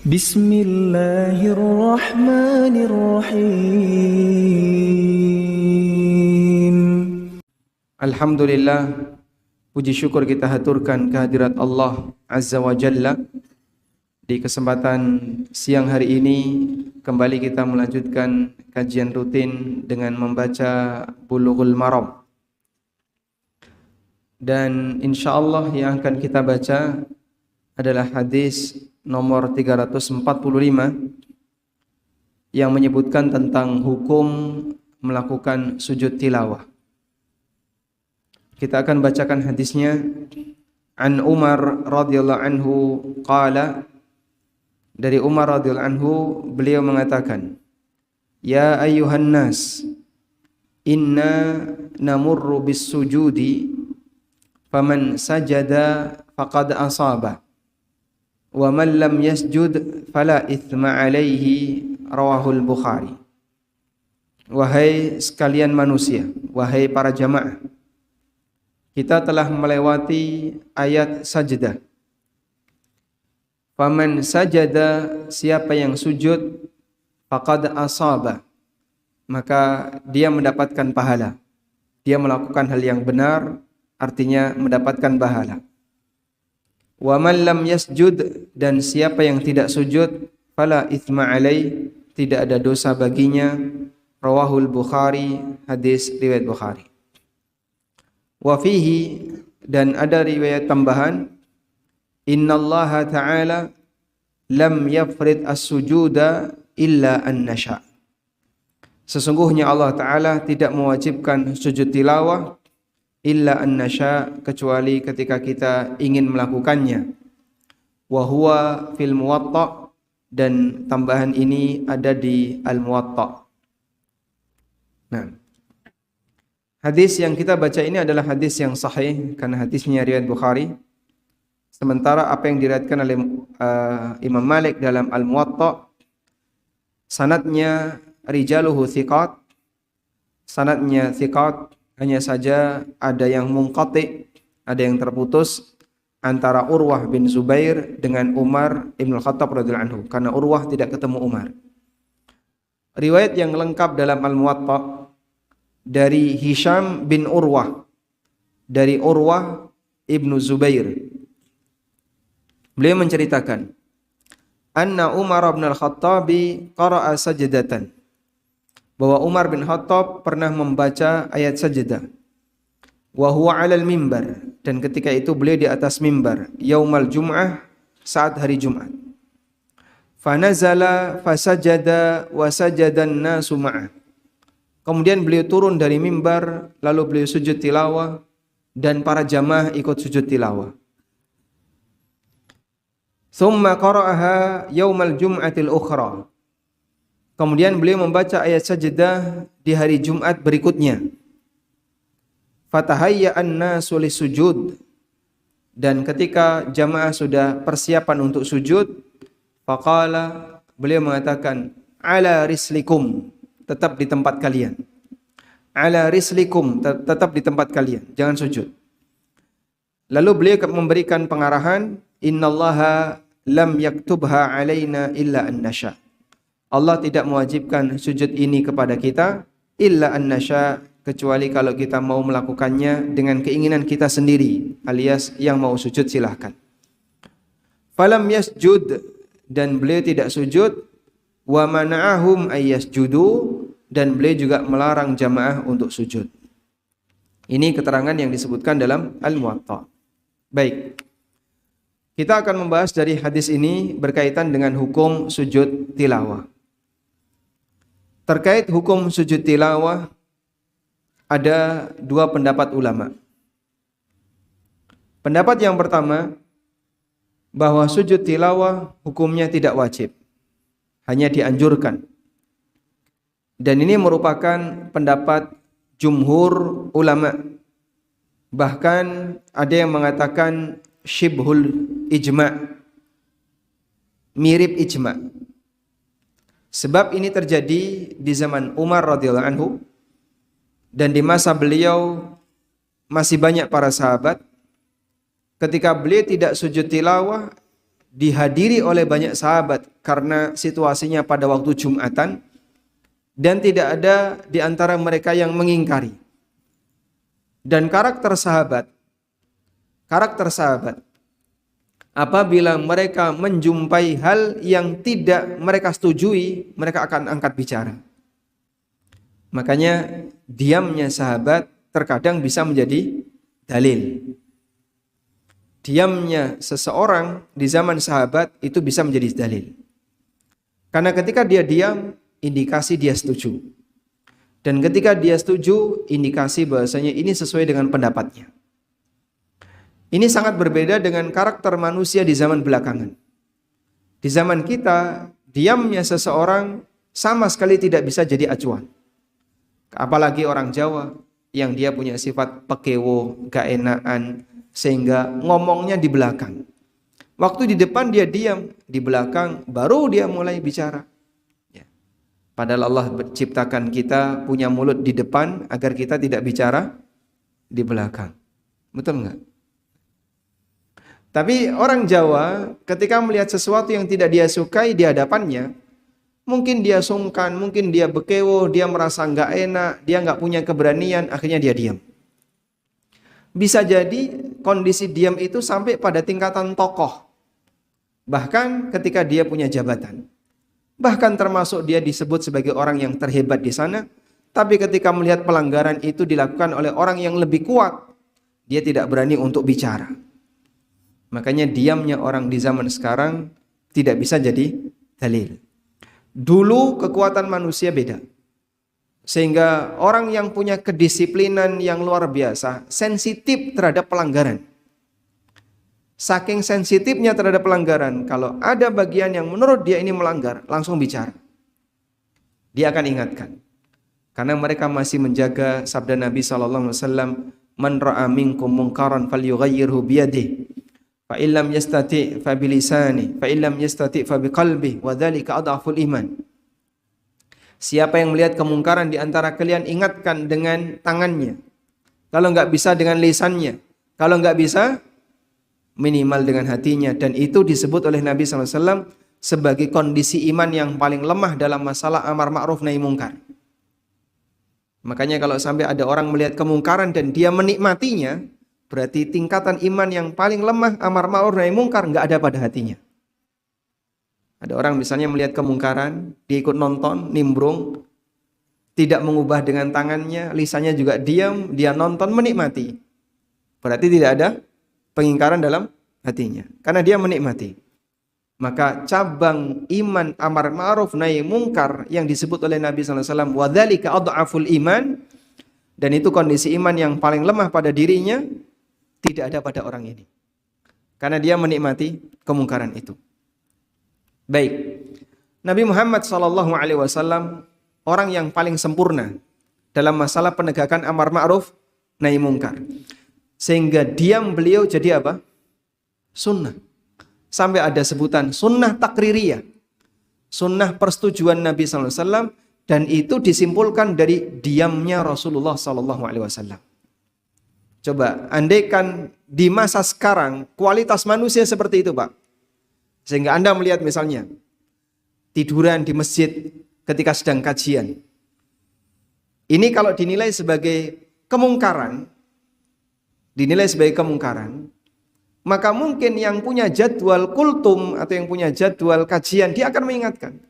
Bismillahirrahmanirrahim. Alhamdulillah, puji syukur kita haturkan kehadirat Allah Azza wa Jalla. Di kesempatan siang hari ini kembali kita melanjutkan kajian rutin dengan membaca Bulughul Maram. Dan insyaallah yang akan kita baca adalah hadis nomor 345 yang menyebutkan tentang hukum melakukan sujud tilawah. Kita akan bacakan hadisnya. An Umar radhiyallahu anhu qala, dari Umar radhiyallahu anhu beliau mengatakan, ya ayyuhan nas, inna namurru bis sujudi faman sajada faqad asaba wa man lam yasjud fala ithma alaihi, rawahul Bukhari. Wahai sekalian manusia, wahai para jamaah, kita telah melewati ayat sajdah. Faman sajada, siapa yang sujud, faqad asaba, maka dia mendapatkan pahala. Dia melakukan hal yang benar, artinya mendapatkan pahala. Wa man lam yasjud, dan siapa yang tidak sujud, fala ithma alai, tidak ada dosa baginya, rawahul Bukhari, hadis riwayat Bukhari. Wa fihi, dan ada riwayat tambahan, innallaha ta'ala lam yafrid as-sujuda illa an nasha. Sesungguhnya Allah Ta'ala tidak mewajibkan sujud tilawah illa an nasha, kecuali ketika kita ingin melakukannya. Wa huwa fil Muwatta, dan tambahan ini ada di Al-Muwatta. Nah, hadis yang kita baca ini adalah hadis yang sahih karena hadisnya riwayat Bukhari. Sementara apa yang diriwayatkan oleh Imam Malik dalam Al-Muwatta, sanadnya rijaluhu thiqat, sanadnya thiqat, hanya saja ada yang munqati, ada yang terputus antara Urwah bin Zubair dengan Umar Ibn Khattab radhiyallahu anhu, karena Urwah tidak ketemu Umar. Riwayat yang lengkap dalam Al-Muwatta dari Hisham bin Urwah, dari Urwah Ibn Zubair. Beliau menceritakan, anna Umar bin Al-Khattab qara'a sajdatan, bahwa Umar bin Khattab pernah membaca ayat sajdah. Wa huwa 'alal mimbar, dan ketika itu beliau di atas mimbar, yaumal jum'ah, saat hari Jumat. Fa nazala fasajada wa sajadan nasu ma'ah. Kemudian beliau turun dari mimbar, lalu beliau sujud tilawah, dan para jamaah ikut sujud tilawah. Thumma qara'aha yaumal jum'atil ukhra. Kemudian beliau membaca ayat sajdah di hari Jumat berikutnya. Fatahayya'an nasu lisujud, dan ketika jamaah sudah persiapan untuk sujud, faqala, beliau mengatakan, ala rislikum, tetap di tempat kalian. Ala rislikum, tetap di tempat kalian, jangan sujud. Lalu beliau memberikan pengarahan, innallaha lam yaktubha alaina illa an nasha. Allah tidak mewajibkan sujud ini kepada kita illa an nasha, kecuali kalau kita mau melakukannya dengan keinginan kita sendiri, alias yang mau sujud silahkan. Falam yasjud, dan beliau tidak sujud. Wa mana'ahum ayyasjudu, dan beliau juga melarang jamaah untuk sujud. Ini keterangan yang disebutkan dalam Al-Muwatta. Baik, kita akan membahas dari hadis ini berkaitan dengan hukum sujud tilawah. Terkait hukum sujud tilawah, ada dua pendapat ulama. Pendapat yang pertama, bahwa sujud tilawah hukumnya tidak wajib, hanya dianjurkan. Dan ini merupakan pendapat jumhur ulama. Bahkan ada yang mengatakan syibhul ijma', mirip ijma'. Sebab ini terjadi di zaman Umar radhiyallahu anhu, dan di masa beliau masih banyak para sahabat. Ketika beliau tidak sujud tilawah, dihadiri oleh banyak sahabat karena situasinya pada waktu Jumatan, dan tidak ada di antara mereka yang mengingkari. Dan karakter sahabat apabila mereka menjumpai hal yang tidak mereka setujui, mereka akan angkat bicara. Makanya diamnya sahabat terkadang bisa menjadi dalil. Diamnya seseorang di zaman sahabat itu bisa menjadi dalil. Karena ketika dia diam, indikasi dia setuju. Dan ketika dia setuju, indikasi bahwasanya ini sesuai dengan pendapatnya. Ini sangat berbeda dengan karakter manusia di zaman belakangan. Di zaman kita, diamnya seseorang sama sekali tidak bisa jadi acuan. Apalagi orang Jawa yang dia punya sifat pekewo, gak enakan, sehingga ngomongnya di belakang. Waktu di depan dia diam, di belakang baru dia mulai bicara. Padahal Allah menciptakan kita punya mulut di depan agar kita tidak bicara di belakang. Betul enggak? Tapi orang Jawa ketika melihat sesuatu yang tidak dia sukai di hadapannya, mungkin dia sungkan, mungkin dia bekewo, dia merasa enggak enak, dia enggak punya keberanian, akhirnya dia diam. Bisa jadi kondisi diam itu sampai pada tingkatan tokoh. Bahkan ketika dia punya jabatan. Bahkan termasuk dia disebut sebagai orang yang terhebat di sana, tapi ketika melihat pelanggaran itu dilakukan oleh orang yang lebih kuat, dia tidak berani untuk bicara. Makanya diamnya orang di zaman sekarang tidak bisa jadi dalil. Dulu kekuatan manusia beda. Sehingga orang yang punya kedisiplinan yang luar biasa, sensitif terhadap pelanggaran. Saking sensitifnya terhadap pelanggaran, kalau ada bagian yang menurut dia ini melanggar, langsung bicara. Dia akan ingatkan. Karena mereka masih menjaga sabda Nabi SAW, "Man ra'a minkum munkaran falyughayyirhu biyadihi, fa illam yastati' fa bilisani, fa illam yastati' fa biqalbihi, wa dzalika adhaful iman." Siapa yang melihat kemungkaran di antara kalian, ingatkan dengan tangannya. Kalau enggak bisa dengan lisannya. Kalau enggak bisa, minimal dengan hatinya. Dan itu disebut oleh Nabi SAW sebagai kondisi iman yang paling lemah dalam masalah amar ma'ruf nahi mungkar. Makanya kalau sampai ada orang melihat kemungkaran dan dia menikmatinya, berarti tingkatan iman yang paling lemah amar ma'ruf nahi mungkar nggak ada pada hatinya. Ada orang misalnya melihat kemungkaran, dia ikut nonton, nimbrung, tidak mengubah dengan tangannya, lisannya juga diam, dia nonton menikmati. Berarti tidak ada pengingkaran dalam hatinya, karena dia menikmati. Maka cabang iman amar ma'ruf nahi mungkar yang disebut oleh Nabi SAW, wa dzalika adhaful iman, dan itu kondisi iman yang paling lemah pada dirinya, tidak ada pada orang ini, karena dia menikmati kemungkaran itu. Baik, Nabi Muhammad SAW orang yang paling sempurna dalam masalah penegakan amar ma'ruf nahi mungkar. Sehingga diam beliau jadi apa? Sunnah. Sampai ada sebutan sunnah takririyah. Sunnah persetujuan Nabi SAW, dan itu disimpulkan dari diamnya Rasulullah SAW. Coba, andaikan di masa sekarang kualitas manusia seperti itu, Pak. Sehingga Anda melihat misalnya tiduran di masjid ketika sedang kajian. Ini kalau dinilai sebagai kemungkaran, maka mungkin yang punya jadwal kultum atau yang punya jadwal kajian, dia akan mengingatkan.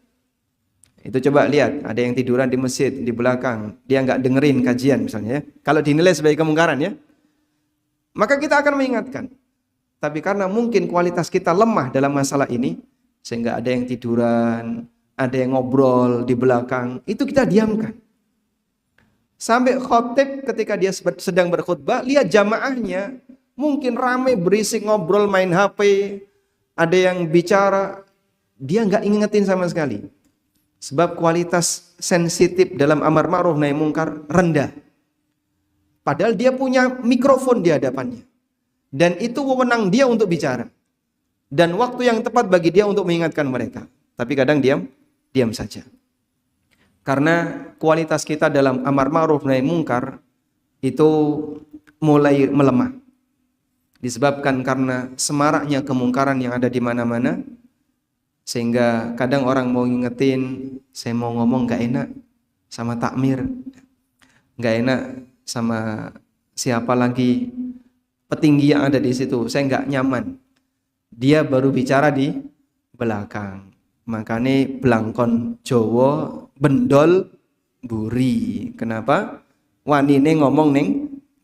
Itu coba lihat, ada yang tiduran di masjid di belakang, dia nggak dengerin kajian misalnya. Kalau dinilai sebagai kemungkaran ya, maka kita akan mengingatkan. Tapi karena mungkin kualitas kita lemah dalam masalah ini, sehingga ada yang tiduran, ada yang ngobrol di belakang, itu kita diamkan. Sampai khotib ketika dia sedang berkhutbah, lihat jamaahnya mungkin ramai berisik ngobrol main HP, ada yang bicara, dia nggak ingetin sama sekali. Sebab kualitas sensitif dalam amar ma'ruf nahi mungkar rendah. Padahal dia punya mikrofon di hadapannya. Dan itu wewenang dia untuk bicara. Dan waktu yang tepat bagi dia untuk mengingatkan mereka. Tapi kadang diam saja. Karena kualitas kita dalam amar ma'ruf nahi mungkar itu mulai melemah. Disebabkan karena semaraknya kemungkaran yang ada di mana-mana, sehingga kadang orang mau ngingetin, saya mau ngomong gak enak sama takmir, gak enak sama siapa lagi petinggi yang ada di situ, saya gak nyaman. Dia baru bicara di belakang. Makanya belangkon Jawa bendol buri. Kenapa? Wanine ngomong neng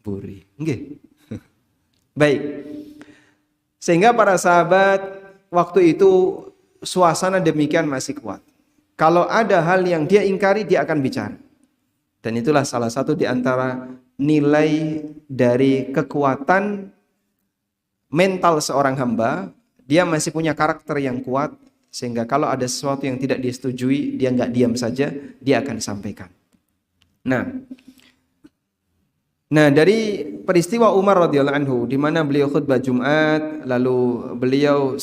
buri. Nggih. Baik. Sehingga para sahabat waktu itu suasana demikian masih kuat. Kalau ada hal yang dia ingkari, dia akan bicara. Dan itulah salah satu di antara nilai dari kekuatan mental seorang hamba. Dia masih punya karakter yang kuat, sehingga kalau ada sesuatu yang tidak disetujui, dia nggak diam saja, dia akan sampaikan. Nah, dari peristiwa Umar radhiyallahu anhu di mana beliau khutbah Jumat, lalu beliau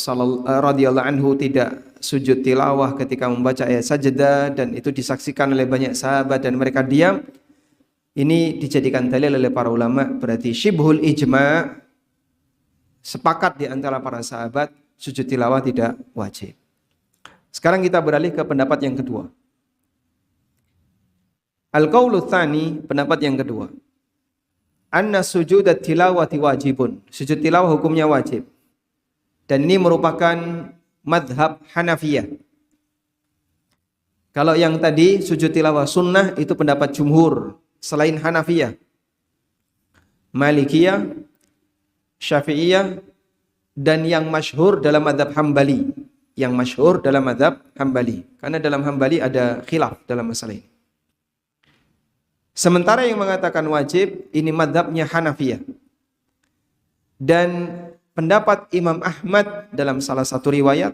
radhiyallahu anhu tidak sujud tilawah ketika membaca ayat sajdah, dan itu disaksikan oleh banyak sahabat dan mereka diam. Ini dijadikan dalil oleh para ulama, berarti syibhul ijma', sepakat di antara para sahabat sujud tilawah tidak wajib. Sekarang kita beralih ke pendapat yang kedua. Al-qaulu tsani, pendapat yang kedua. Anna sujudat tilawati wajibun. Sujud tilawah hukumnya wajib. Dan ini merupakan madhab Hanafiyah. Kalau yang tadi sujud tilawah sunnah itu pendapat jumhur selain Hanafiyah. Malikiyah, Syafi'iyah, dan yang masyhur dalam madhab Hambali. Yang masyhur dalam madhab Hambali. Karena dalam Hambali ada khilaf dalam masalah ini. Sementara yang mengatakan wajib, ini madhabnya Hanafiyah. Dan pendapat Imam Ahmad dalam salah satu riwayat,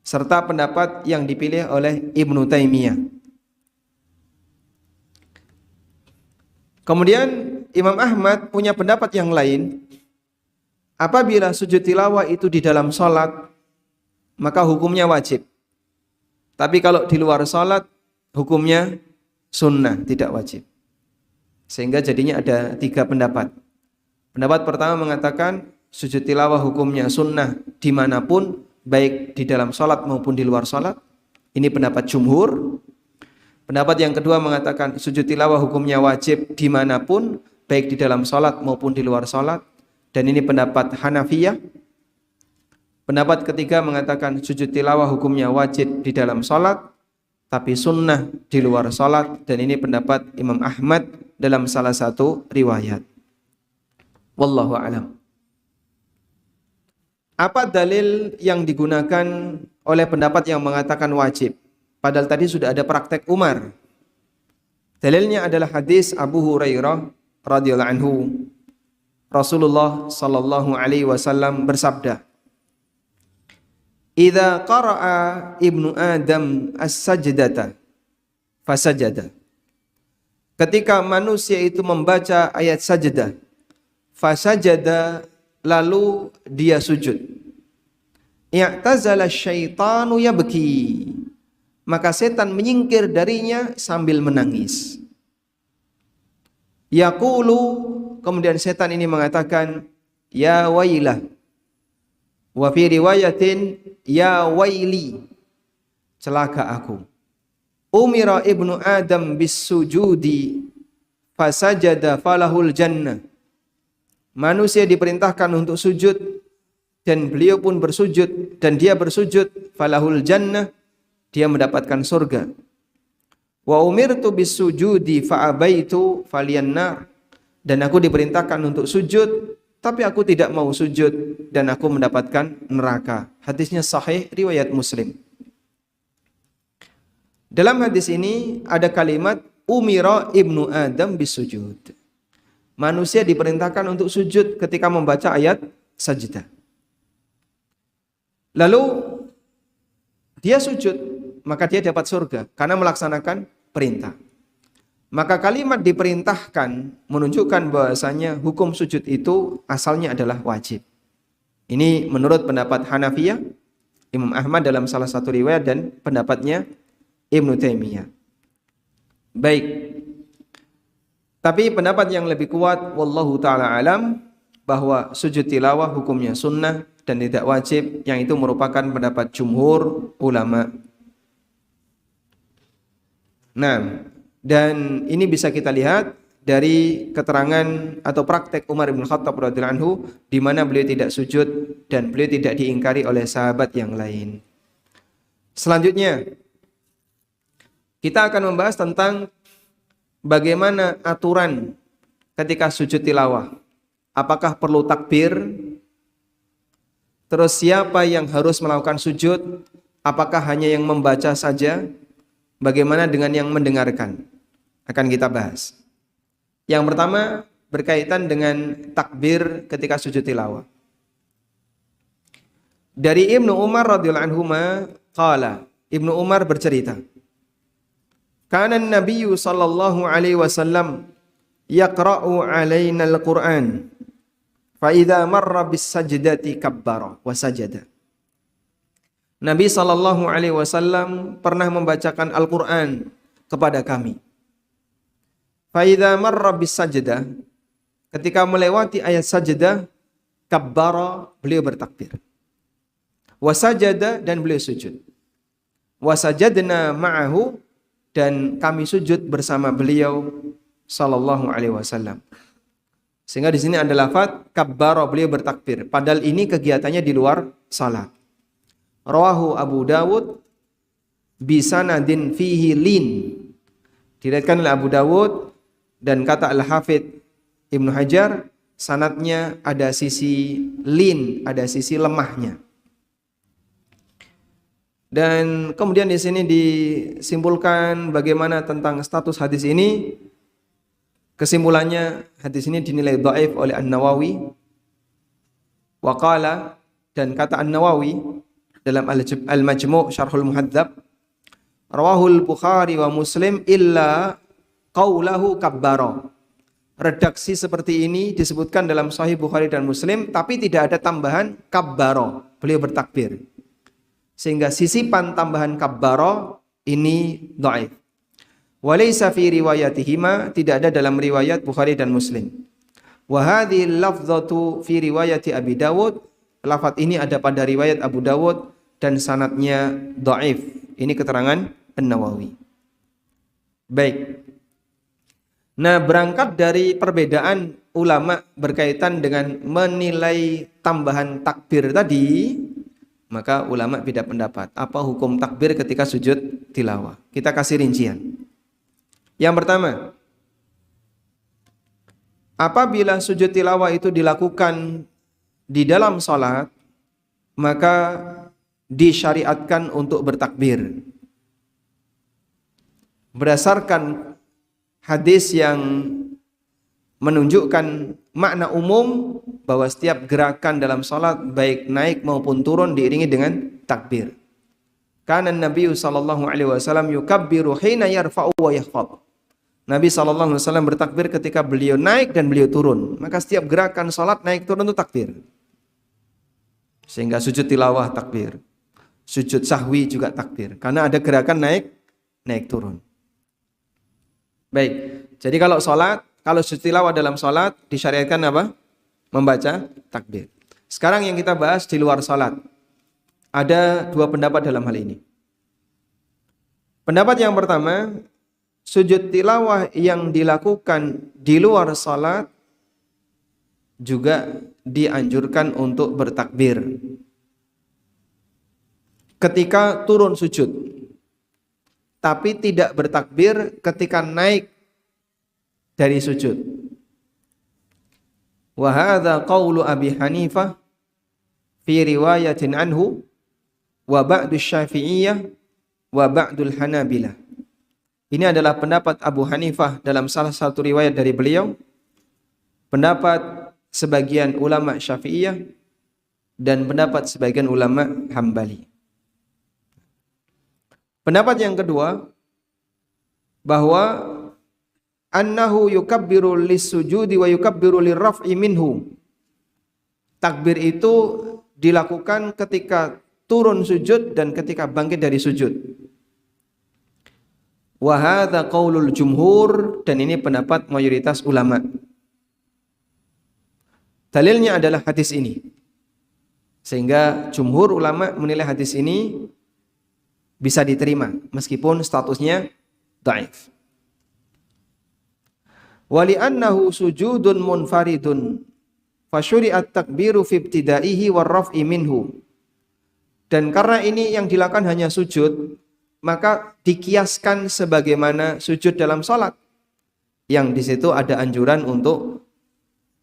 serta pendapat yang dipilih oleh Ibnu Taimiyah. Kemudian Imam Ahmad punya pendapat yang lain, apabila sujud tilawah itu di dalam sholat, maka hukumnya wajib. Tapi kalau di luar sholat, hukumnya sunnah, tidak wajib. Sehingga jadinya ada 3 pendapat. Pendapat pertama mengatakan sujud tilawah hukumnya sunnah dimanapun, baik di dalam sholat maupun di luar sholat. Ini pendapat jumhur. Pendapat yang kedua mengatakan sujud tilawah hukumnya wajib dimanapun, baik di dalam sholat maupun di luar sholat. Dan ini pendapat Hanafiyah. Pendapat ketiga mengatakan sujud tilawah hukumnya wajib di dalam sholat, tapi sunnah di luar salat, dan ini pendapat Imam Ahmad dalam salah satu riwayat. Wallahu a'lam. Apa dalil yang digunakan oleh pendapat yang mengatakan wajib? Padahal tadi sudah ada praktek Umar. Dalilnya adalah hadis Abu Hurairah radhiyallahu anhu. Rasulullah sallallahu alaihi wasallam bersabda, "Idza qara'a ibnu Adam as-sajdata fasajada." Ketika manusia itu membaca ayat sajdah, fasajada, lalu dia sujud. I'tazala syaitanu yabki. Maka setan menyingkir darinya sambil menangis. Yaqulu, kemudian setan ini mengatakan, "Ya wailah." Wa fi riwayatin, "Ya waili." Celaka aku. Umira ibnu Adam bis sujudi fasajada falahul jannah. Manusia diperintahkan untuk sujud dan beliau pun bersujud dan dia bersujud, falahul jannah, dia mendapatkan surga. Wa umirtu bis sujudi fa abaitu falyannar. Dan aku diperintahkan untuk sujud, tapi aku tidak mau sujud dan aku mendapatkan neraka. Hadisnya sahih riwayat Muslim. Dalam hadis ini ada kalimat umira ibnu Adam bisujud. Manusia diperintahkan untuk sujud ketika membaca ayat sajdah. Lalu dia sujud, maka dia dapat surga karena melaksanakan perintah. Maka kalimat diperintahkan menunjukkan bahwasanya hukum sujud itu asalnya adalah wajib. Ini menurut pendapat Hanafiyah, Imam Ahmad dalam salah satu riwayat, dan pendapatnya Ibnu Taimiyah. Baik. Tapi pendapat yang lebih kuat, wallahu taala alam, bahwa sujud tilawah hukumnya sunnah dan tidak wajib, yang itu merupakan pendapat jumhur ulama. Nah, dan ini bisa kita lihat dari keterangan atau praktek Umar bin Khattab radhiyallahu anhu, di mana beliau tidak sujud dan beliau tidak diingkari oleh sahabat yang lain. Selanjutnya, kita akan membahas tentang bagaimana aturan ketika sujud tilawah. Apakah perlu takbir? Terus siapa yang harus melakukan sujud? Apakah hanya yang membaca saja? Bagaimana dengan yang mendengarkan? Akan kita bahas. Yang pertama berkaitan dengan takbir ketika sujud tilawah. Dari Ibnu Umar radhiyallahu anhu qala, Ibnu Umar bercerita, kana an-nabiy sallallahu alaihi wasallam yaqra'u alaina al-Qur'an fa idza marra bis sajdati kabbara wa sajada. Nabi sallallahu alaihi wasallam pernah membacakan Al-Qur'an kepada kami. Fa idza marra bis sajdah, ketika melewati ayat sajdah, kabbara, beliau bertakbir. Wa sajada, dan beliau sujud. Wa sajadna ma'ahu, dan kami sujud bersama beliau sallallahu alaihi wasallam. Sehingga di sini ada lafaz kabbara, beliau bertakbir. Padahal ini kegiatannya di luar salat. Rawahu Abu Dawud bisanadin fihi lin. Diriwayatkan oleh Abu Dawud, dan kata Al-Hafidz Ibnu Hajar, sanadnya ada sisi lin, ada sisi lemahnya. Dan kemudian di sini disimpulkan bagaimana tentang status hadis ini. Kesimpulannya, hadis ini dinilai dhaif oleh An-Nawawi. Waqala, dan kata An-Nawawi dalam Al-Majmu' Syarhul Muhadzab, rawahul Bukhari wa Muslim illa qaulahu kabbara. Redaksi seperti ini disebutkan dalam Sahih Bukhari dan Muslim, tapi tidak ada tambahan kabbara, beliau bertakbir. Sehingga sisipan tambahan kabbara ini dhaif. Walaysa fi riwayatihima, tidak ada dalam riwayat Bukhari dan Muslim. Wa hadhihi lafdhatu fi riwayati Abi Dawud, lafaz ini ada pada riwayat Abu Dawud dan sanadnya dhaif. Ini keterangan An-Nawawi. Baik. Nah, berangkat dari perbedaan ulama berkaitan dengan menilai tambahan takbir tadi, maka ulama beda pendapat. Apa hukum takbir ketika sujud tilawah? Kita kasih rincian. Yang pertama, apabila sujud tilawah itu dilakukan di dalam salat, maka disyariatkan untuk bertakbir. Berdasarkan hadis yang menunjukkan makna umum bahwa setiap gerakan dalam salat baik naik maupun turun diiringi dengan takbir. Kana Nabi sallallahu alaihi wasallam yukabbiru hina yarfa'u wa yakhfad. Nabi sallallahu alaihi wasallam bertakbir ketika beliau naik dan beliau turun. Maka setiap gerakan salat naik turun itu takbir. Sehingga sujud tilawah takbir. Sujud sahwi juga takbir. Karena ada gerakan naik turun. Baik. Jadi kalau sujud tilawah dalam salat disyariatkan apa? Membaca takbir. Sekarang yang kita bahas di luar salat. Ada dua pendapat dalam hal ini. Pendapat yang pertama, sujud tilawah yang dilakukan di luar salat juga dianjurkan untuk bertakbir ketika turun sujud, tapi tidak bertakbir ketika naik dari sujud. Wa hadza qaulu Abi Hanifah fi riwayatin anhu wa ba'du Syafi'iyah wa ba'dul Hanabilah. Ini adalah pendapat Abu Hanifah dalam salah satu riwayat dari beliau, pendapat sebagian ulama Syafi'iyah, dan pendapat sebagian ulama Hambali. Pendapat yang kedua, bahwa annahu yukabbiru lis-sujudi wa yukabbiru lirraf'i minhu. Takbir itu dilakukan ketika turun sujud dan ketika bangkit dari sujud. Wa hadza qaulul jumhur, dan ini pendapat mayoritas ulama. Dalilnya adalah hadis ini. Sehingga jumhur ulama menilai hadis ini bisa diterima meskipun statusnya dhaif. Wali annahu sujudun munfaridun fasyuri'at takbiru fi ibtidaihi warraf'i minhu. Dan karena ini yang dilakukan hanya sujud, maka dikiaskan sebagaimana sujud dalam salat. Yang di situ ada anjuran untuk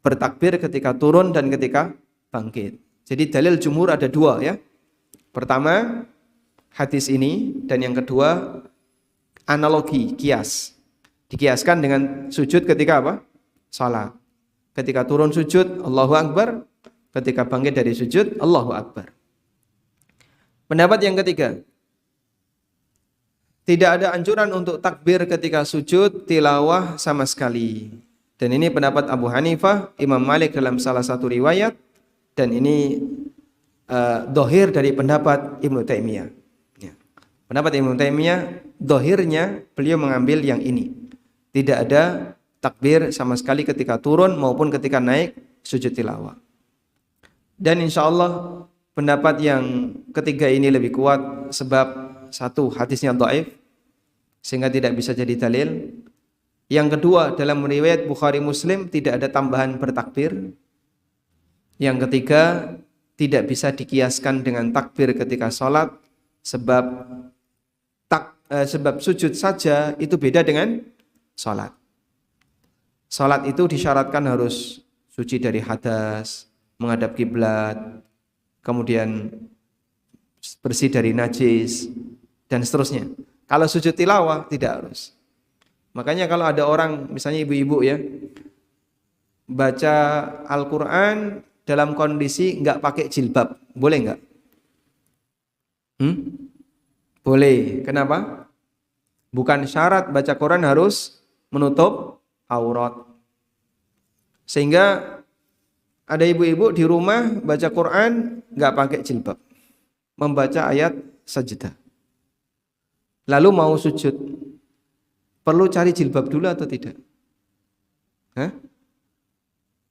bertakbir ketika turun dan ketika bangkit. Jadi dalil jumhur ada dua ya. Pertama, hadis ini, dan yang kedua, analogi, kias. Dikiaskan dengan sujud ketika apa? Salat. Ketika turun sujud, Allahu Akbar. Ketika bangkit dari sujud, Allahu Akbar. Pendapat yang ketiga, tidak ada anjuran untuk takbir ketika sujud tilawah sama sekali. Dan ini pendapat Abu Hanifah, Imam Malik dalam salah satu riwayat, dan ini dohir dari pendapat Ibnu Taimiyah. Ya. Pendapat Ibnu Taimiyah, dohirnya beliau mengambil yang ini. Tidak ada takbir sama sekali ketika turun maupun ketika naik sujud tilawah. Dan insya Allah pendapat yang ketiga ini lebih kuat sebab satu, hadisnya dhaif sehingga tidak bisa jadi dalil. Yang kedua, dalam riwayat Bukhari Muslim tidak ada tambahan bertakbir. Yang ketiga, tidak bisa dikiaskan dengan takbir ketika sholat sebab sujud saja itu beda dengan sholat. Sholat itu disyaratkan harus suci dari hadas, menghadap kiblat, kemudian bersih dari najis, dan seterusnya. Kalau sujud tilawah tidak harus. Makanya kalau ada orang, misalnya ibu-ibu ya, baca Al-Quran dalam kondisi nggak pakai jilbab, boleh nggak? Boleh. Kenapa? Bukan syarat baca Quran harus menutup aurat. Sehingga ada ibu-ibu di rumah baca Quran nggak pakai jilbab, membaca ayat sajdah. Lalu mau sujud, perlu cari jilbab dulu atau tidak?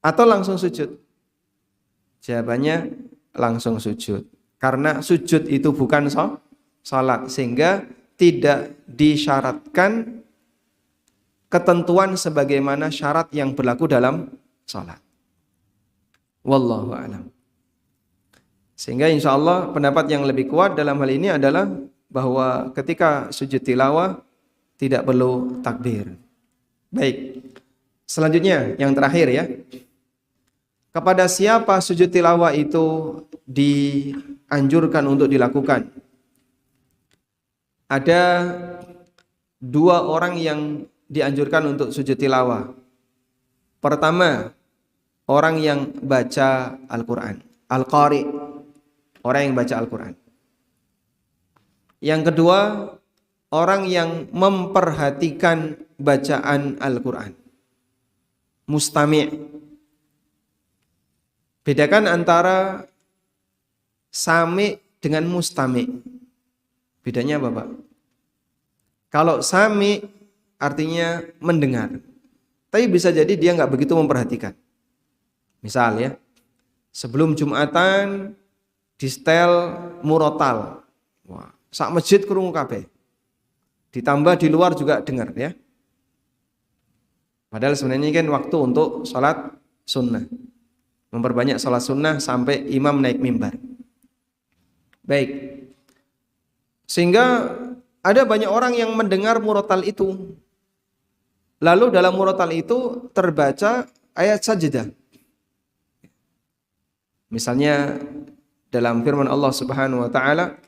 Atau langsung sujud? Jawabannya langsung sujud. Karena sujud itu bukan salat, sehingga tidak disyaratkan ketentuan sebagaimana syarat yang berlaku dalam salat. Wallahu a'lam. Sehingga insya Allah pendapat yang lebih kuat dalam hal ini adalah bahwa ketika sujud tilawah tidak perlu takbir. Baik. Selanjutnya yang terakhir ya. Kepada siapa sujud tilawah itu dianjurkan untuk dilakukan? Ada dua orang yang dianjurkan untuk sujud tilawah. Pertama, orang yang baca Al-Quran, Al-Qari, orang yang baca Al-Quran. Yang kedua, orang yang memperhatikan bacaan Al-Quran, mustami'. Bedakan antara sami' dengan mustami'. Bedanya apa, Pak? Kalau sami' artinya mendengar, tapi bisa jadi dia nggak begitu memperhatikan. Misal ya, sebelum Jumatan di setel murotal, wah, sak masjid krungu kabeh. Ditambah di luar juga dengar ya. Padahal sebenarnya kan waktu untuk sholat sunnah. Memperbanyak sholat sunnah sampai imam naik mimbar. Baik. Sehingga ada banyak orang yang mendengar murotal itu. Lalu dalam murotal itu terbaca ayat sajdah. Misalnya dalam firman Allah Subhanahu wa taala,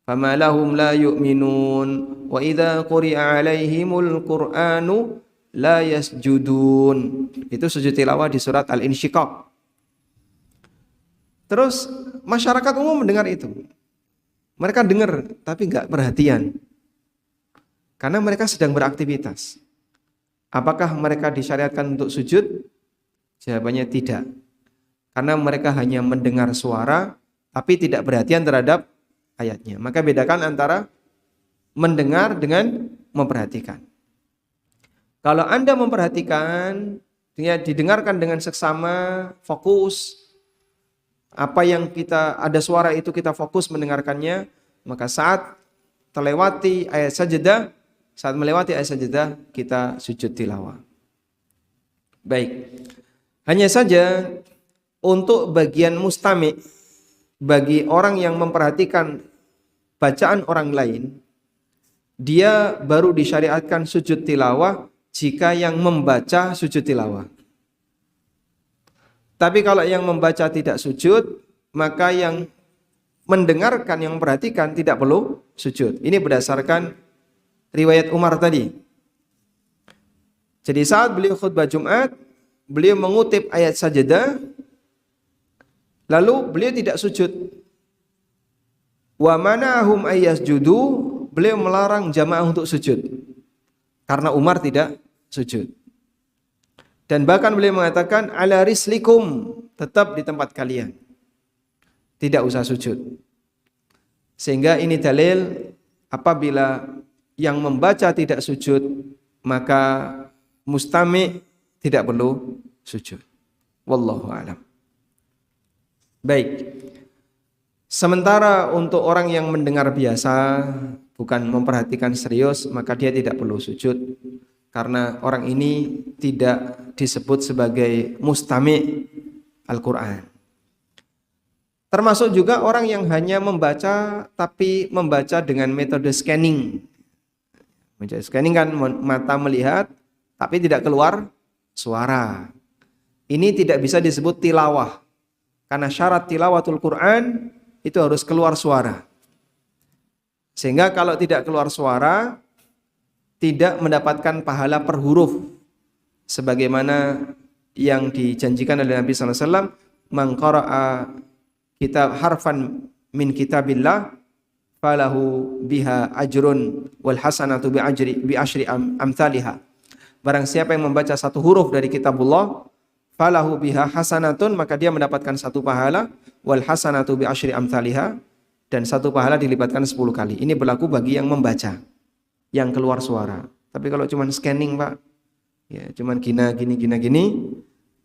"Fama lahum la yu'minun wa idza quri'a 'alaihimul Qur'anu la yasjudun." Itu sujud tilawah di surat Al-Insyiqaq. Terus masyarakat umum mendengar itu. Mereka dengar tapi enggak perhatian. Karena mereka sedang beraktivitas. Apakah mereka disyariatkan untuk sujud? Jawabannya tidak. Karena mereka hanya mendengar suara tapi tidak perhatian terhadap ayatnya. Maka bedakan antara mendengar dengan memperhatikan. Kalau Anda memperhatikan, Dia didengarkan dengan seksama, fokus. Apa yang kita ada suara itu kita fokus mendengarkannya, maka saat melewati ayat sajdah kita sujud tilawah. Baik. Hanya saja untuk bagian mustami', bagi orang yang memperhatikan bacaan orang lain, dia baru disyariatkan sujud tilawah jika yang membaca sujud tilawah. Tapi kalau yang membaca tidak sujud, maka yang mendengarkan, yang memperhatikan tidak perlu sujud. Ini berdasarkan riwayat Umar tadi. Jadi saat beliau khutbah Jumat, beliau mengutip ayat sajdah, lalu beliau tidak sujud. Wa manahum ayyasjudu, beliau melarang jamaah untuk sujud. Karena Umar tidak sujud. Dan bahkan beliau mengatakan ala rislikum, tetap di tempat kalian. Tidak usah sujud. Sehingga ini dalil apabila yang membaca tidak sujud, maka mustami' tidak perlu sujud. Wallahu a'lam. Baik. Sementara untuk orang yang mendengar biasa, bukan memperhatikan serius, maka dia tidak perlu sujud. Karena orang ini tidak disebut sebagai mustami' Al-Quran. Termasuk juga orang yang hanya membaca, tapi membaca dengan metode scanning. Scanning kan mata melihat, tapi tidak keluar suara. Ini tidak bisa disebut tilawah. Karena syarat tilawatul Quran itu harus keluar suara. Sehingga kalau tidak keluar suara, tidak mendapatkan pahala per huruf. Sebagaimana yang dijanjikan oleh Nabi SAW, man qara'a kitab harfan min kitabillah falahu biha ajrun wal hasanatu bi asyri amthaliha. Barang siapa yang membaca satu huruf dari kitabullah, falahu biha hasanatun, maka dia mendapatkan satu pahala, wal hasanatu bi asyri amthaliha, dan satu pahala dilipatkan 10 kali. Ini berlaku bagi yang membaca, yang keluar suara. Tapi kalau cuma scanning, Pak, ya cuma gini,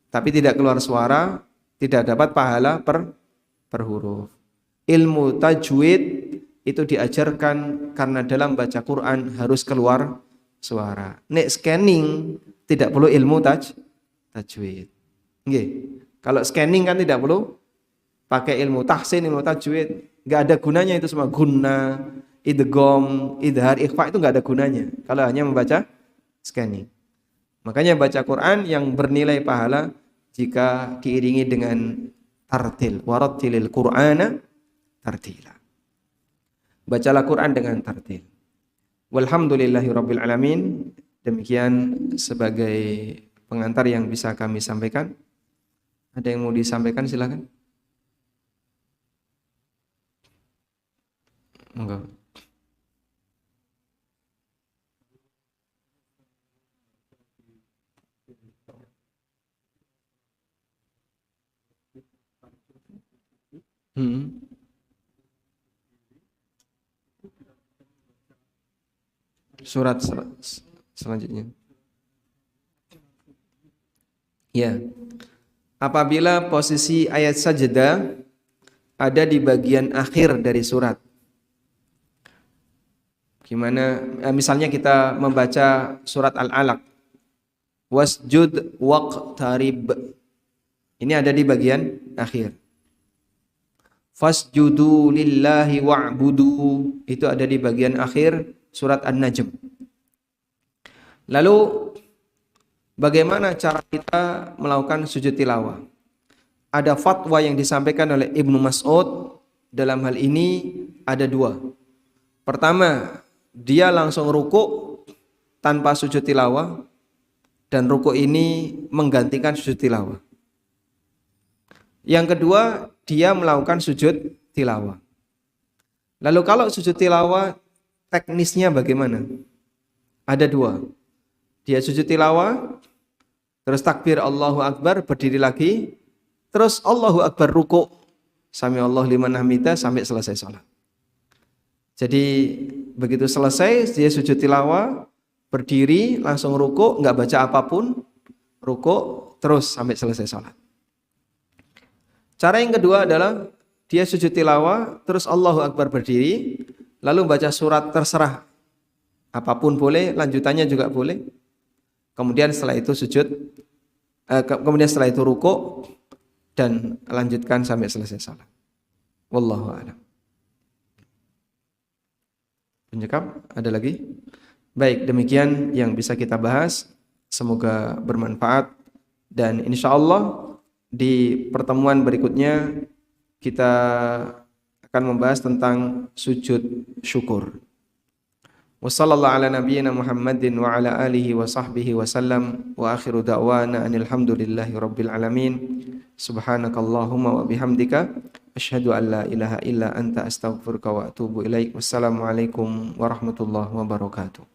tapi tidak keluar suara, tidak dapat pahala per huruf. Ilmu tajwid itu diajarkan karena dalam baca Quran harus keluar suara. Nek scanning tidak perlu ilmu tajwid. Nggih. Kalau scanning kan tidak perlu pakai ilmu tahsin, ilmu tajwid. Enggak ada gunanya itu semua. Guna, idgham, idhar, ikhfa itu enggak ada gunanya kalau hanya membaca scanning. Makanya baca Quran yang bernilai pahala jika diiringi dengan tartil. Warattilil Qur'ana tartila. Bacalah Quran dengan tartil. Walhamdulillahirabbil alamin. Demikian sebagai pengantar yang bisa kami sampaikan. Ada yang mau disampaikan, silakan. Enggak. Surat selanjutnya. Ya. Apabila posisi ayat sajdah ada di bagian akhir dari surat. Gimana? Misalnya kita membaca surat Al-Alaq. Wasjud waqtarib. Ini ada di bagian akhir. Fasjudu lillahi wa'budu. Itu ada di bagian akhir surat An-Najm. Lalu bagaimana cara kita melakukan sujud tilawah? Ada fatwa yang disampaikan oleh Ibnu Mas'ud dalam hal ini ada dua. Pertama, dia langsung rukuk tanpa sujud tilawah, dan rukuk ini menggantikan sujud tilawah. Yang kedua, dia melakukan sujud tilawah. Lalu kalau sujud tilawah teknisnya bagaimana? Ada dua. Dia sujud tilawah, terus takbir Allahu Akbar, berdiri lagi, terus Allahu Akbar rukuk, sami Allahu liman hamidah, sampai selesai sholat. Jadi begitu selesai dia sujud tilawah, berdiri langsung rukuk, nggak baca apapun, rukuk terus sampai selesai sholat. Cara yang kedua adalah dia sujud tilawah, terus Allahu Akbar berdiri, lalu baca surat terserah. Apapun boleh, lanjutannya juga boleh. Kemudian setelah itu kemudian setelah itu rukuk dan lanjutkan sampai selesai salat. Wallahu a'lam. Penyekap, ada lagi? Baik, demikian yang bisa kita bahas. Semoga bermanfaat dan insyaallah di pertemuan berikutnya kita akan membahas tentang sujud syukur. Wassallallahu ala nabiyyina Muhammadin wa ala alihi wa sahbihi wa sallam wa akhiru da'wana alhamdulillahi rabbil alamin. Subhanakallahumma wa bihamdika asyhadu an la ilaha illa anta astaghfiruka wa atubu ilaik. Wassalamualaikum warahmatullahi wabarakatuh.